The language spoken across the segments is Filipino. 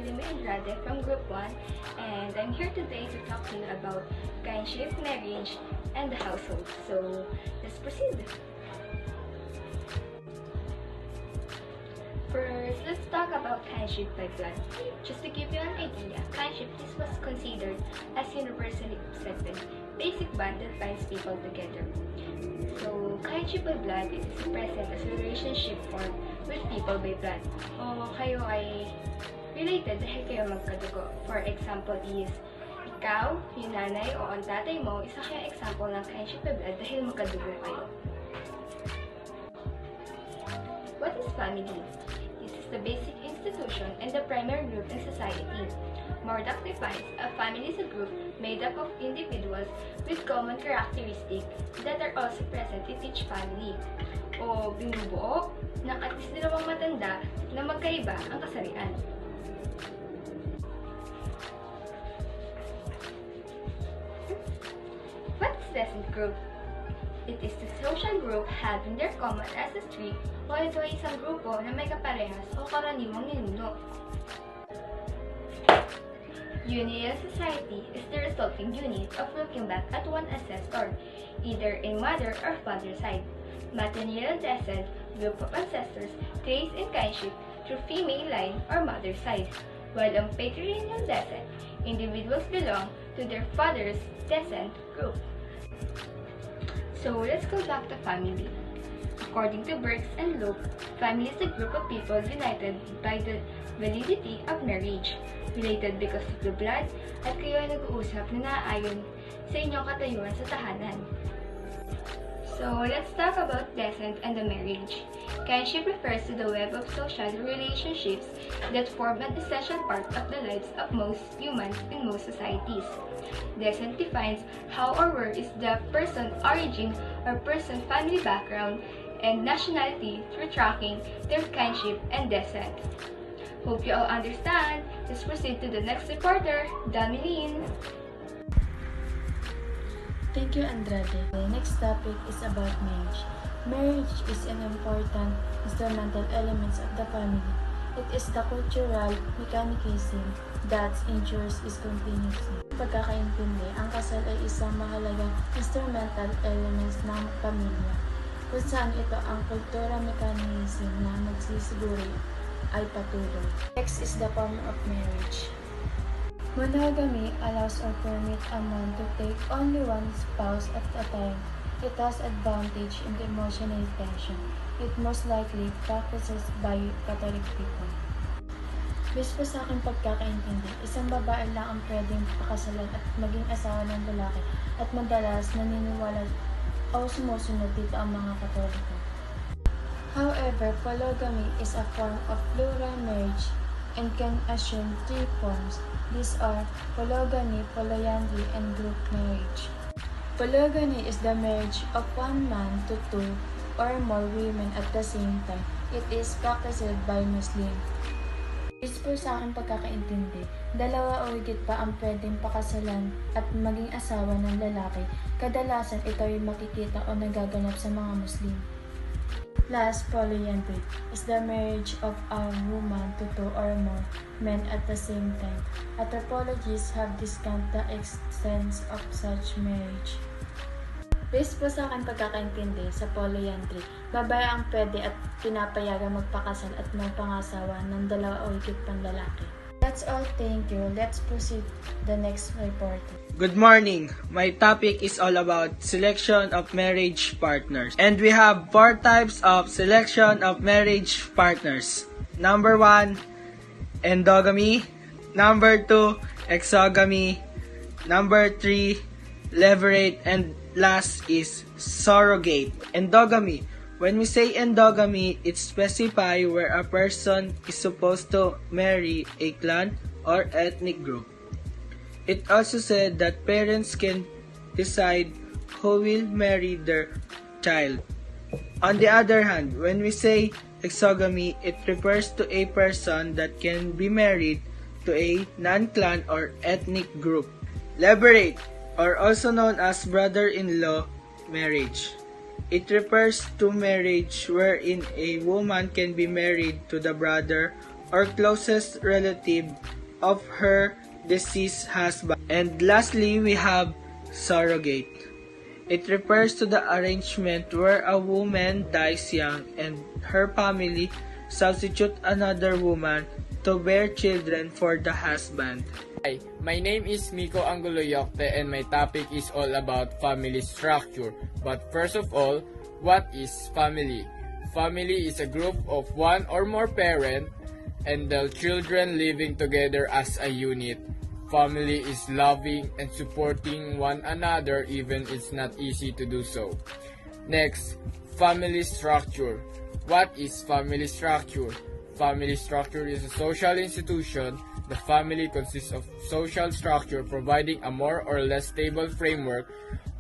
Andrade from Group 1, and I'm here today to talk to you about kinship, marriage, and the household. So, let's proceed. First, let's talk about kinship by blood. Just to give you an idea, kinship was considered as universally accepted basic bond that binds people together. So, kinship by blood is present as a relationship formed with people by blood. O kayo ay related dahil kayo magkadugo. For example is, ikaw, yung nanay o ang tatay mo, isa kaya example ng kinship by blood dahil magkadugo kayo. What is family? This is the basic institution and the primary group in society. Murdoch defines a family as a group made up of individuals with common characteristics that are also present in each family. O binubuo ng at least dalawang matanda na magkaiba ang kasarian. What is descent group? It is the social group having their common ancestry o ito ay isang grupo na may kaparehas o karaniwang ninuno. Unit society is the resulting unit of looking back at one ancestor, either a mother or father side. Matrilineal descent, group of ancestors traced in kinship through female line or mother side, while on patrilineal descent, individuals belong to their father's descent group. So let's go back to family. According to Burks and Luke, family is a group of people united by the validity of marriage, related because of the blood, at kayo ay nag-uusap na naayon sa inyong katayuan sa tahanan. So, let's talk about descent and the marriage. Kinship refers to the web of social relationships that form an essential part of the lives of most humans in most societies. Descent defines how or where is the person's origin or person's family background and nationality through tracking their kinship and descent. Hope you all understand. Let's proceed to the next reporter, Damelin. Thank you, Andrade. The next topic is about marriage. Marriage is an important instrumental element of the family. It is the cultural mechanism that ensures its continuity. Pagkakaintindi, ang kasal ay isang mahalagang instrumental elements ng pamilya, kung saan ito ang kultural mechanism na magsisiguro ay patuloy. Next is the form of marriage. Monogamy allows or permits a man to take only one spouse at a time. It has advantage in the emotional tension. It most likely practices by Catholic people. Based po sa aking pagkakaintindi, isang babae lang ang pwedeng pakasalan at maging asawa ng lalaki at madalas naniniwala o sumusunod dito ang mga Katoliko. However, polygamy is a form of plural marriage and can assume three forms. These are polygamy, polyandry, and group marriage. Polygamy is the marriage of one man to two or more women at the same time. It is practiced by Muslims. Based po sa aking pagkakaintindi, dalawa o higit pa ang pwedeng pakasalan at maging asawa ng lalaki. Kadalasan ito ay makikita o nagaganap sa mga Muslim. Last, polyandry is the marriage of a woman to two or more men at the same time. Anthropologists have discounted the extent of such marriage. Based po sa aking pagkakaintindi sa polyandry, babae ang pwede at pinapayagang magpakasal at magpangasawa ng dalawa o higit pang lalaki. That's all, thank you. Let's proceed to the next report. Good morning. My topic is all about selection of marriage partners. And we have 4 types of selection of marriage partners. Number 1, endogamy. Number 2, exogamy. Number 3, levirate. And last is surrogate. Endogamy. When we say endogamy, it specifies where a person is supposed to marry a clan or ethnic group. It also said that parents can decide who will marry their child. On the other hand, when we say exogamy, it refers to a person that can be married to a non-clan or ethnic group. Levirate, or also known as brother-in-law marriage. It refers to marriage wherein a woman can be married to the brother or closest relative of her deceased husband. And lastly, we have surrogate. It refers to the arrangement where a woman dies young and her family substitute another woman to bear children for the husband. Hi, my name is Miko Anguloyokte and my topic is all about family structure. But first of all, what is family? Family is a group of one or more parents and their children living together as a unit. Family is loving and supporting one another even it's not easy to do so. Next, family structure. What is family structure? Family structure is a social institution. The family consists of social structure providing a more or less stable framework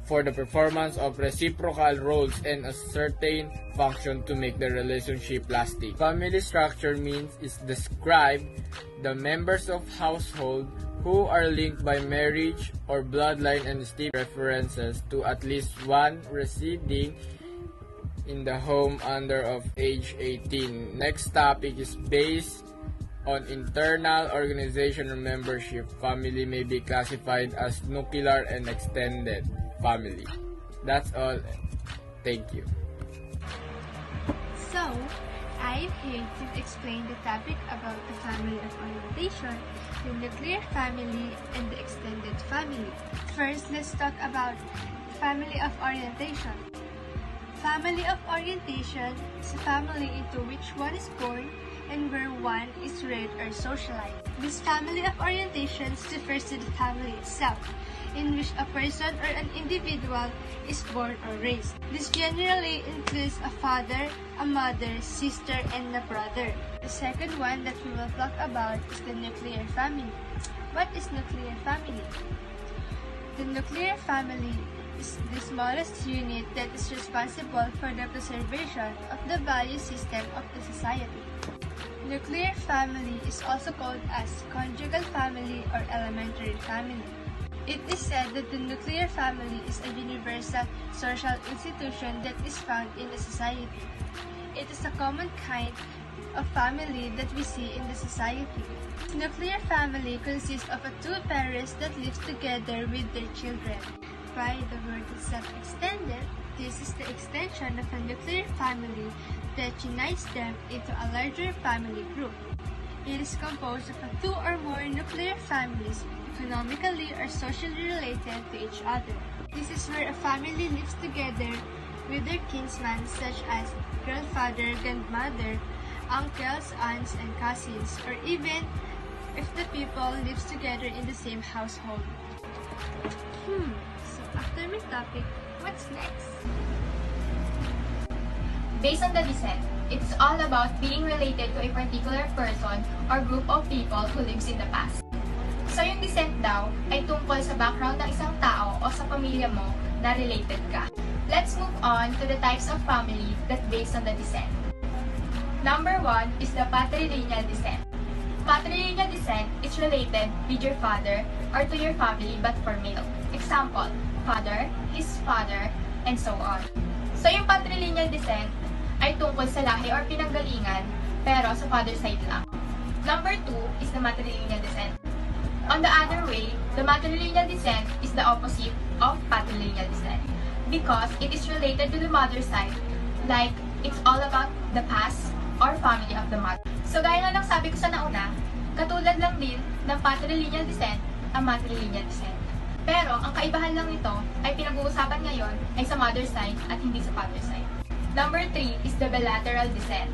for the performance of reciprocal roles and a certain function to make the relationship lasting. Family structure means is describe the members of household who are linked by marriage or bloodline and distinct references to at least one residing in the home under of age 18. Next topic is based on internal organizational membership. Family may be classified as nuclear and extended family. That's all. Thank you. So, I'm here to explain the topic about the family of orientation, the nuclear family, and the extended family. First, let's talk about family of orientation. Family of orientation is a family into which one is born and where one is reared or socialized. This family of orientation refers to the family itself, in which a person or an individual is born or raised. This generally includes a father, a mother, sister, and a brother. The second one that we will talk about is the nuclear family. What is nuclear family? The nuclear family is the smallest unit that is responsible for the preservation of the value system of the society. Nuclear family is also called as conjugal family or elementary family. It is said that the nuclear family is a universal social institution that is found in a society. It is a common kind of family that we see in the society. Nuclear family consists of two parents that live together with their children. By the word itself extended, this is the extension of a nuclear family that unites them into a larger family group. It is composed of two or more nuclear families economically or socially related to each other. This is where a family lives together with their kinsmen such as grandfather, grandmother, uncles, aunts, and cousins, or even if the people lives together in the same household. So after my topic, what's next? Based on the descent, it's all about being related to a particular person or group of people who lives in the past. So yung descent daw ay tungkol sa background ng isang tao o sa pamilya mo na related ka. Let's move on to the types of family that based on the descent. Number 1 is the patrilineal descent. Patrilineal descent is related with your father or to your family but for male. Example, father, his father, and so on. So yung patrilineal descent ay tungkol sa lahi or pinanggalingan pero sa father side lang. Number 2 is the matrilineal descent. On the other way, the matrilineal descent is the opposite of patrilineal descent because it is related to the mother side, like it's all about the past or family of the mother. So gaya nga ng sabi ko sa nauna, katulad lang din ng patrilineal descent ang matrilineal descent. Pero ang kaibahan lang nito ay pinag-uusapan ngayon ay sa mother side at hindi sa father side. Number 3 is the bilateral descent.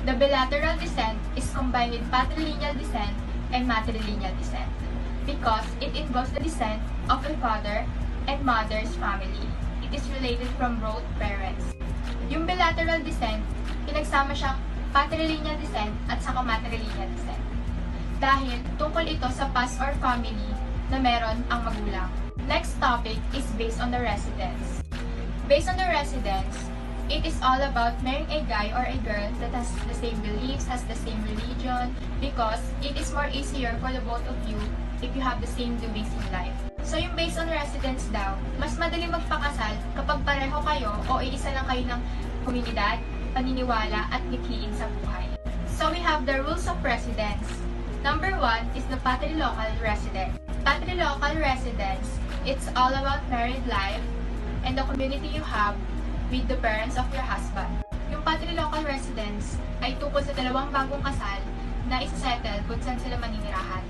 The bilateral descent is combined with patrilineal descent and matrilineal descent because it involves the descent of a father and mother's family. It is related from both parents. Yung bilateral descent, pinagsama siyang patrilineal descent at saka matrilineal descent. Dahil tungkol ito sa past or family na meron ang magulang. Next topic is based on the residence. Based on the residence, it is all about marrying a guy or a girl that has the same beliefs, has the same religion, because it is more easier for the both of you if you have the same doings in life. So yung based on residence daw, mas madali magpakasal kapag pareho kayo o iisa lang kayo ng komunidad, paniniwala at likhiin sa buhay. So we have the rules of residence. Number 1 is the patrilocal residence. Patrilocal residence, it's all about married life and the community you have with the parents of your husband. Yung patrilocal residence ay tungkol sa dalawang bagong kasal na isa-settle kung saan sila maninirahan.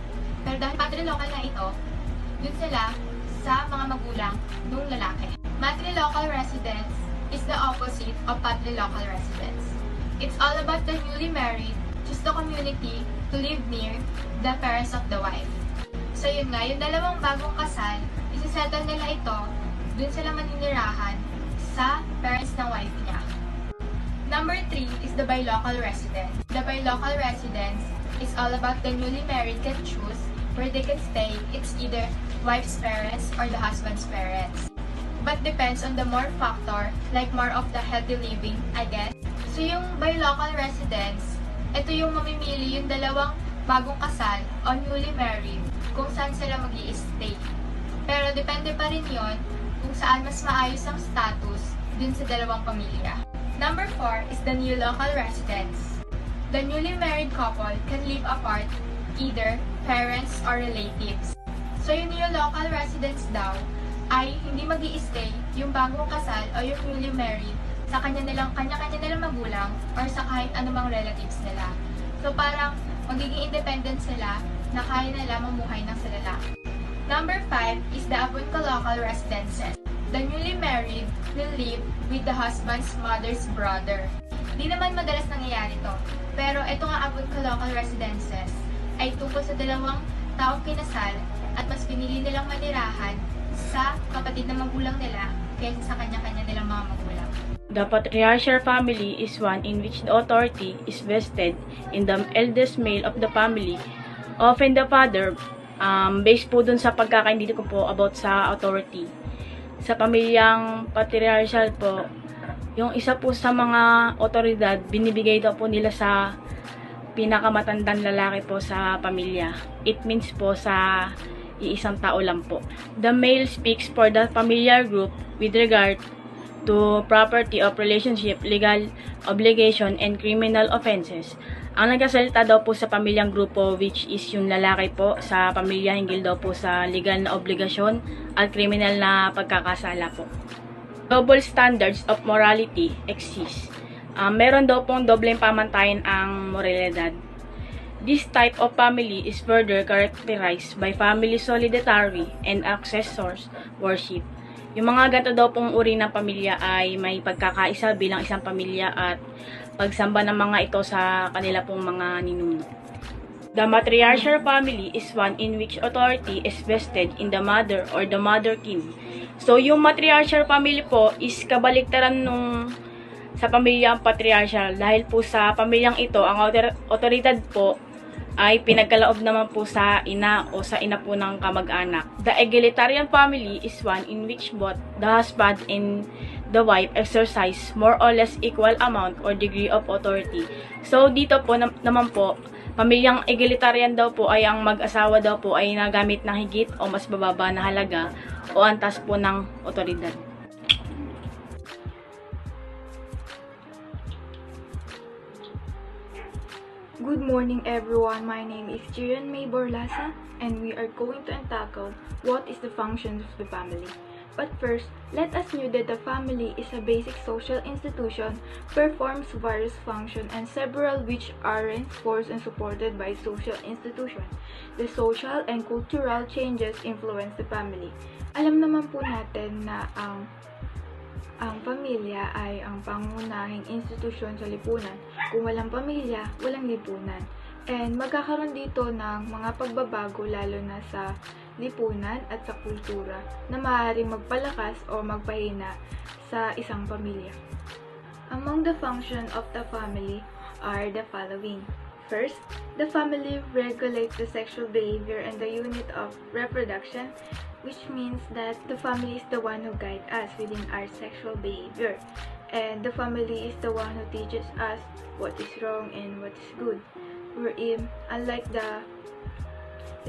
Pero dahil patrilocal na ito, dun sila sa mga magulang ng lalaki. Matrilocal residence is the opposite of patrilocal residence. It's all about the newly married, choose the community to live near the parents of the wife. So yun nga, yung dalawang bagong kasal, isa-settle nila ito, dun sila maninirahan sa parents ng wife niya. Number 3 is the bilocal residence. The bilocal residence is all about the newly married can choose where they can stay. It's either wife's parents or the husband's parents. But depends on the more factor, like more of the healthy living, I guess. So yung bilocal residence, ito yung mamimili yung dalawang bagong kasal o newly married kung saan sila mag-i-stay. Pero depende pa rin yon kung saan mas maayos ang status dun sa dalawang pamilya. Number 4 is the new local residence. The newly married couple can live apart, either parents or relatives. So yung new local residence daw ay hindi mag-i-stay yung bagong kasal o yung newly married sa kanya-kanya nilang magulang or sa kahit anumang relatives nila. So parang magiging independent sila na kaya nila mamuhay ng sila. Number 5 is the avunculocal residences. The newly married will live with the husband's mother's brother. Di naman madalas nangyayari to, pero ito nga avunculocal residences ay tungkol sa dalawang taong kinasal at mas pinili nilang manirahan sa kapatid na magulang nila kaysa sa kanya-kanya nilang mga magulang. The patriarchal family is one in which the authority is vested in the eldest male of the family, often the father, based po dun sa pagkakaintindi ko po about sa authority. Sa pamilyang patriarchal po, yung isa po sa mga otoridad, binibigay daw po nila sa pinakamatandang lalaki po sa pamilya. It means po sa iisang tao lang po. The male speaks for the familiar group with regard to property of relationship, legal obligation, and criminal offenses. Ang nagkasalita daw po sa pamilyang grupo, which is yung lalaki po sa pamilya, hinggil daw po sa legal na obligasyon at criminal na pagkakasala po. Double standards of morality exist. Meron daw pong dobleng pamantayan ang moralidad. This type of family is further characterized by family solidarity and ancestors worship. Yung mga ganito daw pong uri ng pamilya ay may pagkakaisa bilang isang pamilya at pagsamba ng mga ito sa kanila pong mga ninuno. The matriarchal family is one in which authority is vested in the mother or the mother kin. So yung matriarchal family po is kabaliktaran nung sa pamilyang patriarchal dahil po sa pamilyang ito ang otoridad po ay pinagkaloob naman po sa ina o sa ina po ng kamag-anak. The egalitarian family is one in which both the husband and the wife exercise more or less equal amount or degree of authority. So dito po naman po, pamilyang egalitarian daw po ay ang mag-asawa daw po ay nagamit ng higit o mas bababa na halaga o antas po ng otoridad. Good morning everyone, my name is Jiren May Borlasa and we are going to tackle what is the functions of the family. But first, let us know that the family is a basic social institution, performs various functions and several which are reinforced and supported by social institutions. The social and cultural changes influence the family. Alam naman po natin na ang pamilya ay ang pangunahing institusyon sa lipunan. Kung walang pamilya, walang lipunan. And magkakaroon dito ng mga pagbabago lalo na sa lipunan at sa kultura na maaaring magpalakas o magpahina sa isang pamilya. Among the functions of the family are the following. First, the family regulates the sexual behavior and the unit of reproduction, which means that the family is the one who guides us within our sexual behavior. And the family is the one who teaches us what is wrong and what is good. Wherein, unlike the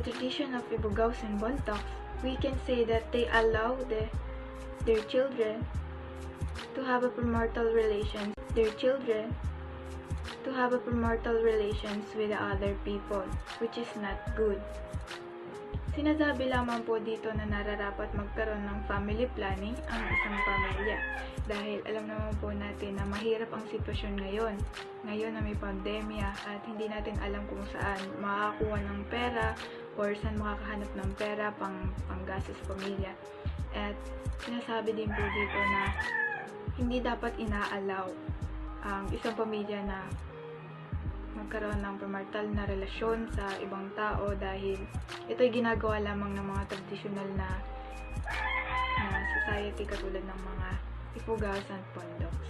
tradition of Ibugaws and Bontoks, we can say that they allow their children to have a premarital relation. Their children to have a premarital relations with the other people, which is not good. Sinasabi lamang po dito na nararapat magkaroon ng family planning ang isang pamilya dahil alam naman po natin na mahirap ang sitwasyon ngayon. Ngayon na may pandemya at hindi natin alam kung saan makakakuha ng pera or saan makakahanap ng pera panggastos sa pamilya. At sinasabi din po dito na hindi dapat ina-allow ang isang pamilya na magkaroon ng premarital na relasyon sa ibang tao dahil ito'y ginagawa lamang ng mga tradisyonal na society katulad ng mga ipugaws at pondoks.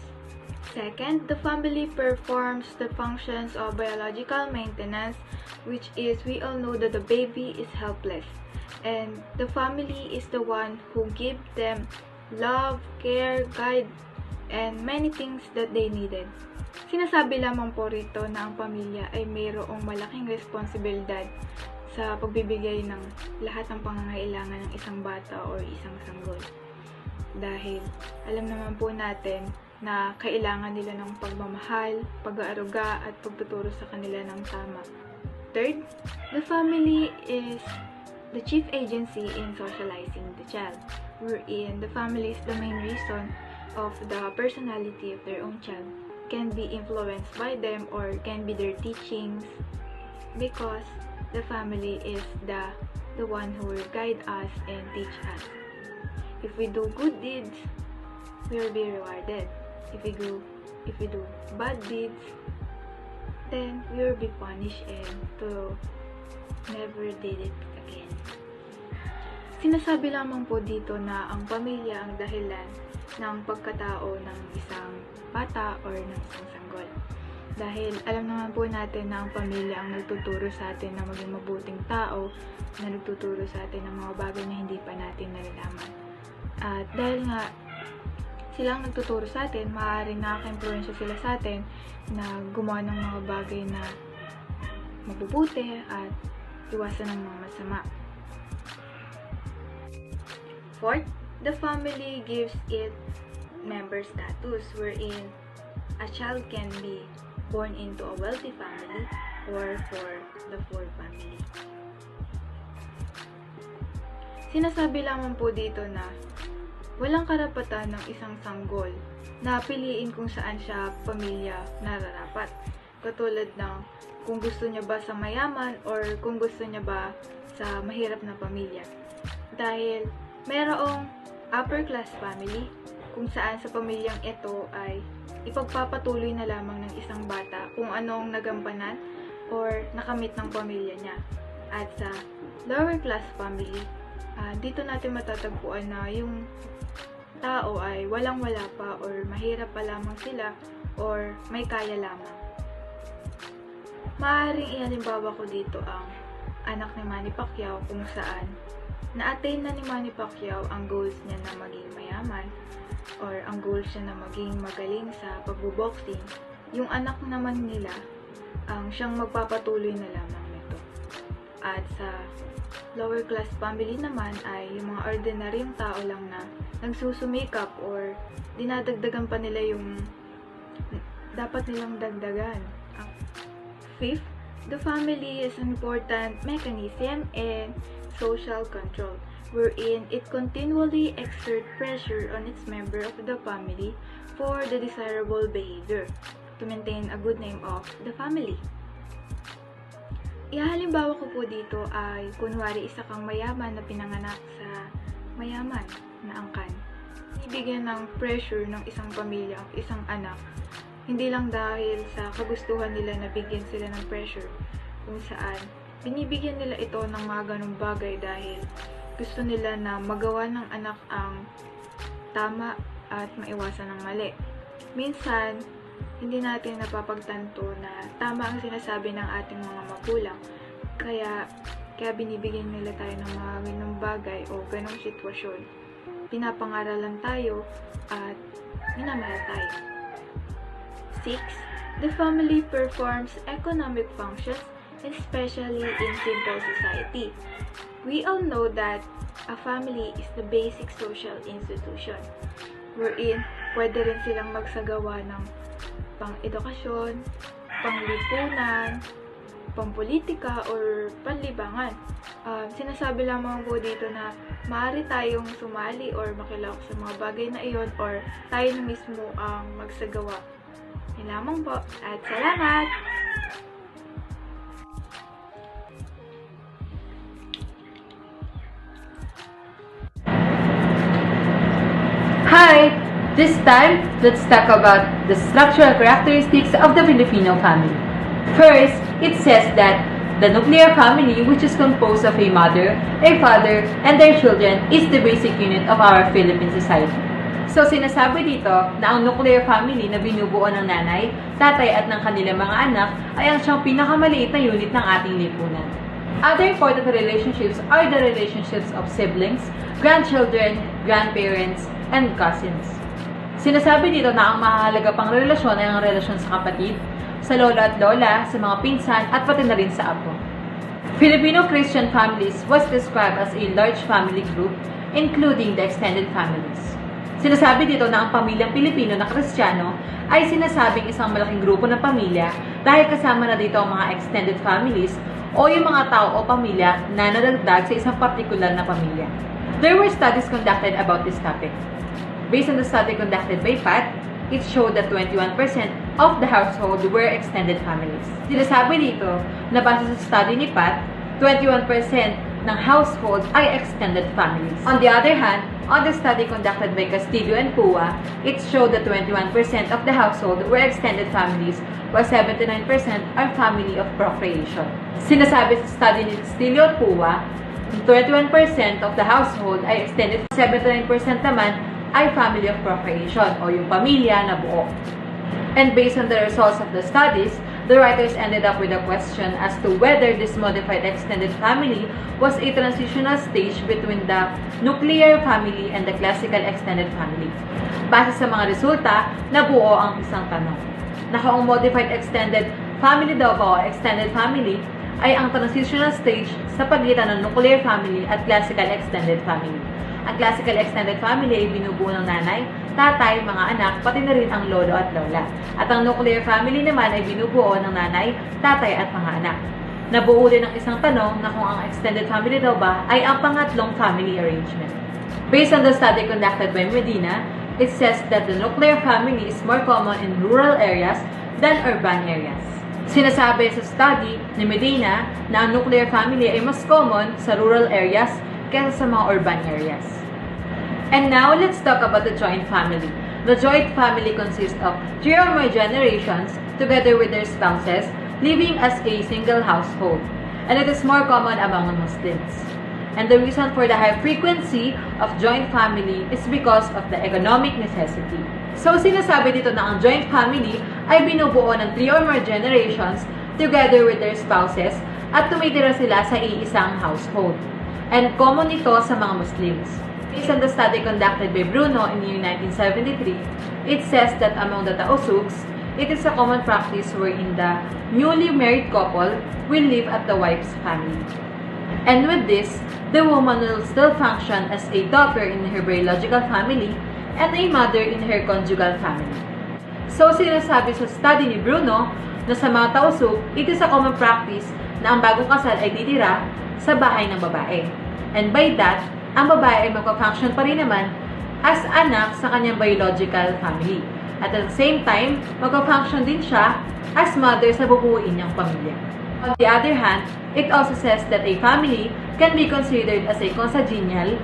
Second, the family performs the functions of biological maintenance, which is we all know that the baby is helpless and the family is the one who give them love, care, guide, and many things that they needed. Sinasabi lamang po rito na ang pamilya ay mayroong malaking responsibilidad sa pagbibigay ng lahat ng pangangailangan ng isang bata o isang sanggol. Dahil alam naman po natin na kailangan nila ng pagmamahal, pag-aaruga at pagtuturo sa kanila ng tama. Third, the family is the chief agency in socializing the child, wherein the family is the main reason of the personality of their own child, can be influenced by them or can be their teachings, because the family is the one who will guide us and teach us. If we do good deeds, we will be rewarded. If we do bad deeds, then we will be punished and to never did it again. Sinasabi lamang po dito na ang pamilya ang dahilan ng pagkatao ng isang bata or ng isang sanggol. Dahil alam naman po natin na ang pamilya ang nagtuturo sa atin na maging mabuting tao, na nagtuturo sa atin ng mga bagay na hindi pa natin nalalaman. At dahil nga silang nagtuturo sa atin, maaaring nakaka-influensya sila sa atin na gumawa ng mga bagay na mabubuti at iwasan ng mga masama. Fourth, the family gives it member status wherein a child can be born into a wealthy family or for the poor family. Sinasabi lamang po dito na walang karapatan ng isang sanggol na piliin kung saan siya pamilya nararapat. Katulad ng kung gusto niya ba sa mayaman or kung gusto niya ba sa mahirap na pamilya. Dahil mayroong upper class family kung saan sa pamilyang ito ay ipagpapatuloy na lamang ng isang bata kung anong nagampanan or nakamit ng pamilya niya. At sa lower class family, dito natin matatagpuan na yung tao ay walang-wala pa or mahirap pa lamang sila or may kaya lamang. Maaaring ihalimbawa ko dito ang anak ni Manny Pacquiao kung saan na-attain na ni Manny Pacquiao ang goals niya na maging mayaman or ang goals niya na maging magaling sa pagbo-boxing. Yung anak naman nila ang siyang magpapatuloy na lamang nito. At sa lower class family naman ay yung mga ordinaryong tao lang na nagsusumikap or dinadagdagan pa nila yung dapat nilang dagdagan. Fifth, the family is an important mechanism in social control, wherein it continually exerts pressure on its member of the family for the desirable behavior to maintain a good name of the family. Ihalimbawa ko po dito ay kunwari isa kang mayaman na pinanganak sa mayaman na angkan. Ibigyan ng pressure ng isang pamilya ang isang anak, hindi lang dahil sa kagustuhan nila na bigyan sila ng pressure, kung saan binibigyan nila ito ng mga ganong bagay dahil gusto nila na magawa ng anak ang tama at maiwasan ng mali. Minsan, hindi natin napapagtanto na tama ang sinasabi ng ating mga magulang. Kaya binibigyan nila tayo ng mga ganong bagay o ganong sitwasyon. Pinapangaralan tayo at minamahal tayo. 6. The family performs economic functions, especially in simple society. We all know that a family is the basic social institution, wherein pwede rin silang magsagawa ng pang-edukasyon, panglipunan, pampolitika, or panlibangan. Sinasabi lamang po dito na maaari tayong sumali or makilahok sa mga bagay na iyon or tayo na mismo ang magsagawa. Yan lamang po at salamat! Hi! This time, let's talk about the structural characteristics of the Filipino family. First, it says that the nuclear family, which is composed of a mother, a father, and their children, is the basic unit of our Philippine society. So, sinasabi dito na ang nuclear family na binubuo ng nanay, tatay at ng kanilang mga anak ay ang siyang pinakamaliit na unit ng ating lipunan. Other important relationships are the relationships of siblings, grandchildren, grandparents, and cousins. Sinasabi dito na ang mahalaga pang relasyon ay ang relasyon sa kapatid, sa lolo at lola, sa mga pinsan, at pati na rin sa apo. Filipino Christian families was described as a large family group, including the extended families. Sinasabi dito na ang pamilyang Pilipino na Kristiyano ay sinasabing isang malaking grupo ng pamilya dahil kasama na dito ang mga extended families o yung mga tao o pamilya na nadagdag sa isang partikular na pamilya. There were studies conducted about this topic. Based on the study conducted by Pat, it showed that 21% of the household were extended families. Sinasabi dito na base sa study ni Pat, 21% ng household ay extended families. On the other hand, on the study conducted by Castillo and Pua, it showed that 21% of the household were extended families, while 79% are family of procreation. Sinasabi sa study ni Castillo at Pua, 21% of the household ay extended, 79% naman ay family of procreation o yung pamilya na buo. And based on the results of the studies, the writers ended up with a question as to whether this modified extended family was a transitional stage between the nuclear family and the classical extended family. Base sa mga resulta, nabuo ang isang tanong. Ang modified extended family daw ba o extended family ay ang transitional stage sa pagitan ng nuclear family at classical extended family. Ang classical extended family ay binubuo ng nanay, tatay, mga anak, pati na rin ang lolo at lola. At ang nuclear family naman ay binubuo ng nanay, tatay at mga anak. Nabuo din ng isang tanong na kung ang extended family daw ba ay ang pangatlong family arrangement. Based on the study conducted by Medina, it says that the nuclear family is more common in rural areas than urban areas. Sinasabi sa study ni Medina na ang nuclear family ay mas common sa rural areas kaysa sa mga urban areas. And now, let's talk about the joint family. The joint family consists of 3 or more generations together with their spouses living as a single household. And it is more common among Muslims. And the reason for the high frequency of joint family is because of the economic necessity. So, sinasabi dito na ang joint family ay binubuo ng 3 or more generations together with their spouses at tumitira sila sa iisang household. And common ito sa mga Muslims. Based on the study conducted by Bruno in the year 1973, it says that among the Taosuks, it is a common practice wherein the newly married couple will live at the wife's family. And with this, the woman will still function as a daughter in her biological family and a mother in her conjugal family. So, sinasabi sa study ni Bruno na sa mga Taosuk, it is a common practice na ang bagong kasal ay titira sa bahay ng babae. And by that, ang babae ay magpa-function pa rin naman as anak sa kanyang biological family. At at the same time, magpa-function din siya as mother sa bubuuin niyang pamilya. On the other hand, it also says that a family can be considered as a consanguineal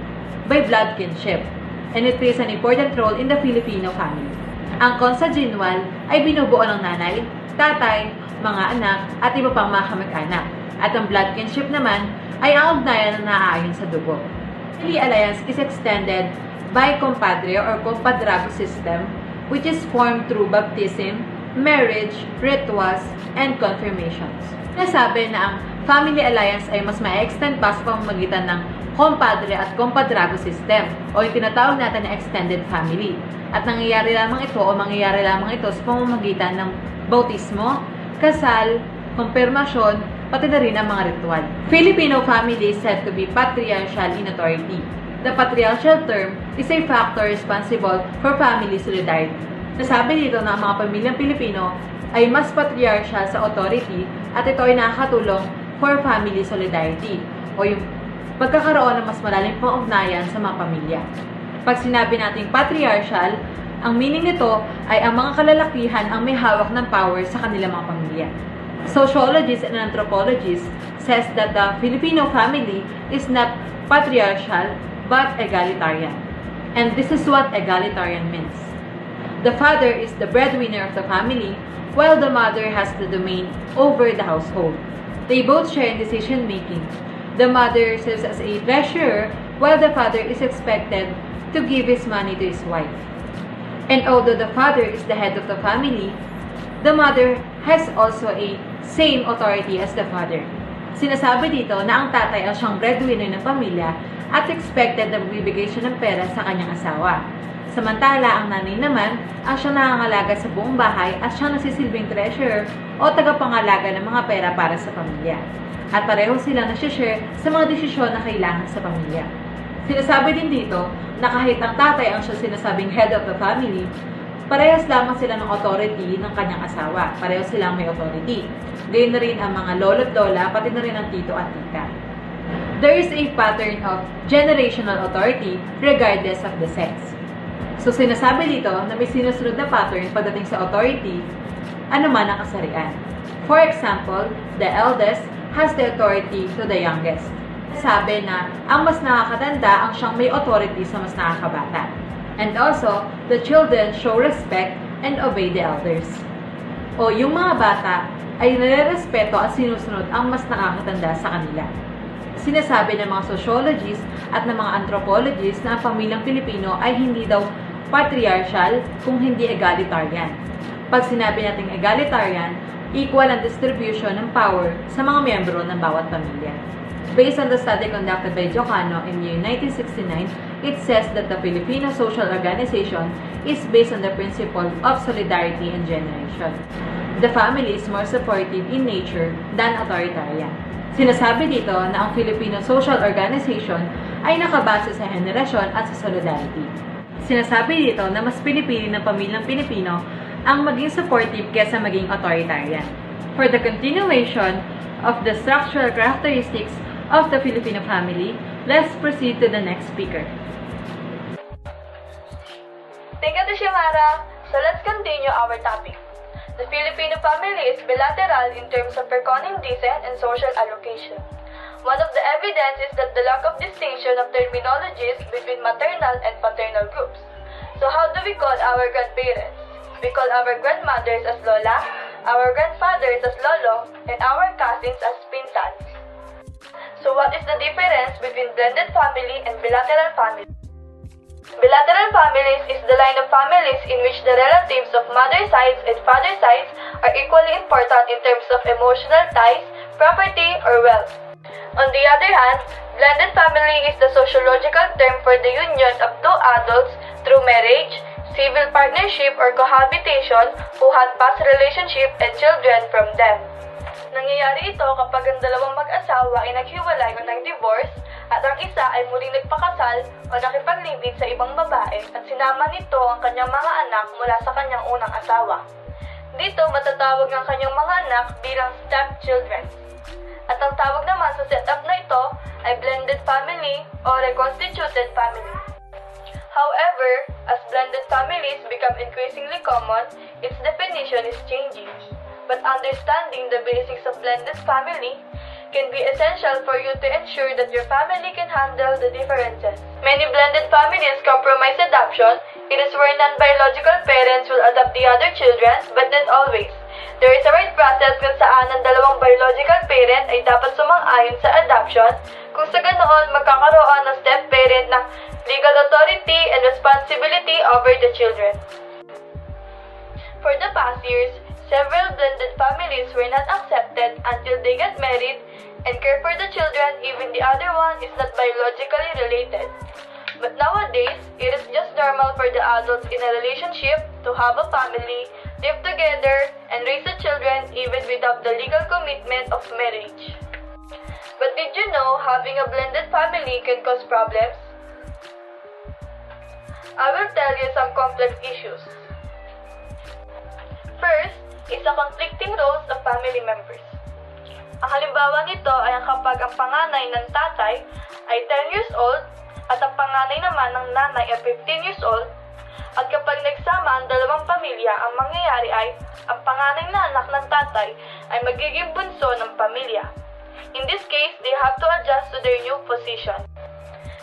by blood kinship, and it plays an important role in the Filipino family. Ang consanguineal ay binubuo ng nanay, tatay, mga anak, at iba pang mga kamag-anak. At ang blood kinship naman ay ang ugnayan na naaayon sa dugo. Family alliance is extended by compadre or compadrago system, which is formed through baptism, marriage, rituals, and confirmations. Nasabi na ang family alliance ay mas ma-extend pa sa pamamagitan ng compadre at compadrago system o yung tinatawag natin na extended family. At mangyayari lamang ito sa pamamagitan ng bautismo, kasal, konfirmasyon, pati na rin ang mga ritual. Filipino family is said to be patriarchal in authority. The patriarchal term is a factor responsible for family solidarity. Nasabi dito na ang mga pamilyang Pilipino ay mas patriarchal sa authority at ito ay nakakatulong for family solidarity o yung pagkakaroon ng mas malalim pang ugnayan sa mga pamilya. Pag sinabi nating patriarchal, ang meaning nito ay ang mga kalalakihan ang may hawak ng power sa kanilang mga pamilya. Sociologists and anthropologists says that the Filipino family is not patriarchal but egalitarian. And this is what egalitarian means. The father is the breadwinner of the family, while the mother has the domain over the household. They both share in decision making. The mother serves as a treasurer, while the father is expected to give his money to his wife. And although the father is the head of the family, the mother has also a same authority as the father. Sinasabi dito na ang tatay ang siyang breadwinner ng pamilya at expected na magbibigay siya ng pera sa kanyang asawa. Samantala, ang nanay naman ang siyang nangangalaga sa buong bahay at siyang nasisilbing treasurer o tagapangalaga ng mga pera para sa pamilya. At pareho silang nasi-share sa mga desisyon na kailangan sa pamilya. Sinasabi din dito na kahit ang tatay ang siya sinasabing head of the family, parehas lamang sila ng authority ng kanyang asawa. Pareho silang may authority. Gayun na rin ang mga lolo at lola, pati na rin ang tito at tita. There is a pattern of generational authority regardless of the sex. So sinasabi dito na may sinusunod na pattern pagdating sa authority, anuman ang kasarian. For example, the eldest has the authority to the youngest. Sabi na ang mas nakakatanda ang siyang may authority sa mas nakakabata. And also, the children show respect and obey the elders. O yung mga bata ay nare-respeto at sinusunod ang mas nakakatanda sa kanila. Sinasabi ng mga sociologists at ng mga anthropologists na ang pamilyang Pilipino ay hindi daw patriarchal kung hindi egalitarian. Pag sinabi nating egalitarian, equal ang distribution ng power sa mga miyembro ng bawat pamilya. Based on the study conducted by Jocano in year 1969, it says that the Filipino social organization is based on the principle of solidarity and generation. The family is more supportive in nature than authoritarian. Sinasabi dito na ang Filipino social organization ay nakabase sa henerasyon at sa solidarity. Sinasabi dito na mas pinipili ng pamilyang Pilipino ang maging supportive kaysa maging authoritarian. For the continuation of the structural characteristics of the Filipino family, let's proceed to the next speaker. Thank you, Shimara. So let's continue our topic. The Filipino family is bilateral in terms of reckoning decent and social allocation. One of the evidence is that the lack of distinction of terminologies between maternal and paternal groups. So how do we call our grandparents? We call our grandmothers as lola, our grandfathers as lolo, and our cousins as pintans. So what is the difference between blended family and bilateral family? Bilateral families is the line of families in which the relatives of mother sides and father sides are equally important in terms of emotional ties, property, or wealth. On the other hand, blended family is the sociological term for the union of two adults through marriage, civil partnership, or cohabitation who had past relationship and children from them. Nangyayari ito kapag ang dalawang mag-asawa ay naghiwalay o nag-divorce at ang isa ay muling nagpakasal o nakipag-live-in sa ibang babae at sinama nito ang kanyang mga anak mula sa kanyang unang asawa. Dito matatawag ang kanyang mga anak bilang stepchildren. At ang tawag naman sa setup na ito ay blended family o reconstituted family. However, as blended families become increasingly common, its definition is changing. But understanding the basics of blended family can be essential for you to ensure that your family can handle the differences. Many blended families compromise adoption. It is where non-biological parents will adopt the other children, but not always. There is a right process kung saan ang dalawang biological parent ay dapat sumang-ayon sa adoption, kung sa ganoon magkakaroon ng step-parent ng legal authority and responsibility over the children. For the past years, several blended families were not accepted until they got married and care for the children even the other one is not biologically related. But nowadays, it is just normal for the adults in a relationship to have a family, live together, and raise the children even without the legal commitment of marriage. But did you know having a blended family can cause problems? I will tell you some complex issues. First, is the conflicting roles of family members. Ang halimbawa nito ay kapag ang panganay ng tatay ay 10 years old at ang panganay naman ng nanay ay 15 years old, at kapag nagsama ang dalawang pamilya, ang mangyayari ay ang panganay na anak ng tatay ay magiging bunso ng pamilya. In this case, they have to adjust to their new position.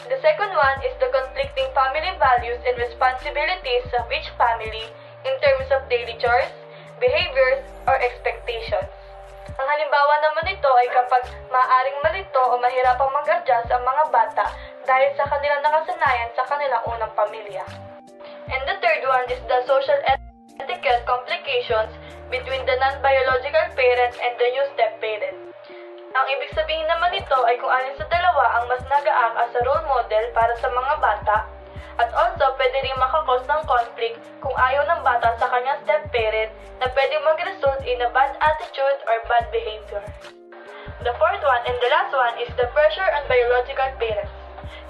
The second one is the conflicting family values and responsibilities of each family in terms of daily chores, behaviors, or expectations. Ang halimbawa naman nito ay kapag maaaring malito o mahirapang mag-adjust ang mga bata dahil sa kanilang nakasanayan sa kanilang unang pamilya. And the third one is the social etiquette complications between the non-biological parent and the new step-parent. Ang ibig sabihin naman nito ay kung alin sa dalawa ang mas nag-act as a role model para sa mga bata, at also pwede rin makakos ng conflict kung ayaw ng bata sa kanyang step-parent na pwede mag-result in a bad attitude or bad behavior. The fourth one and the last one is the pressure on biological parents.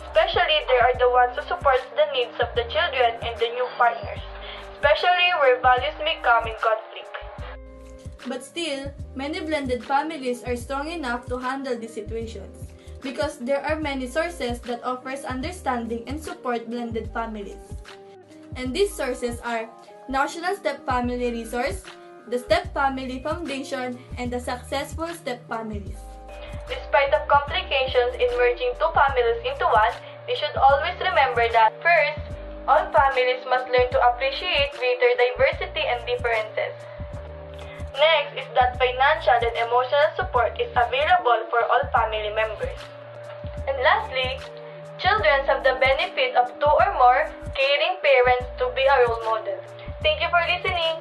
Especially, they are the ones who support the needs of the children and the new partners, especially where values may come in conflict. But still, many blended families are strong enough to handle these situations because there are many sources that offers understanding and support blended families. And these sources are National Step Family Resource, the Step Family Foundation, and the Successful Step Families. Despite of complications in merging two families into one, we should always remember that first, all families must learn to appreciate greater diversity and differences. Next is that financial and emotional support is available for all family members. And lastly, children have the benefit of two or more caring parents to be a role model. Thank you for listening.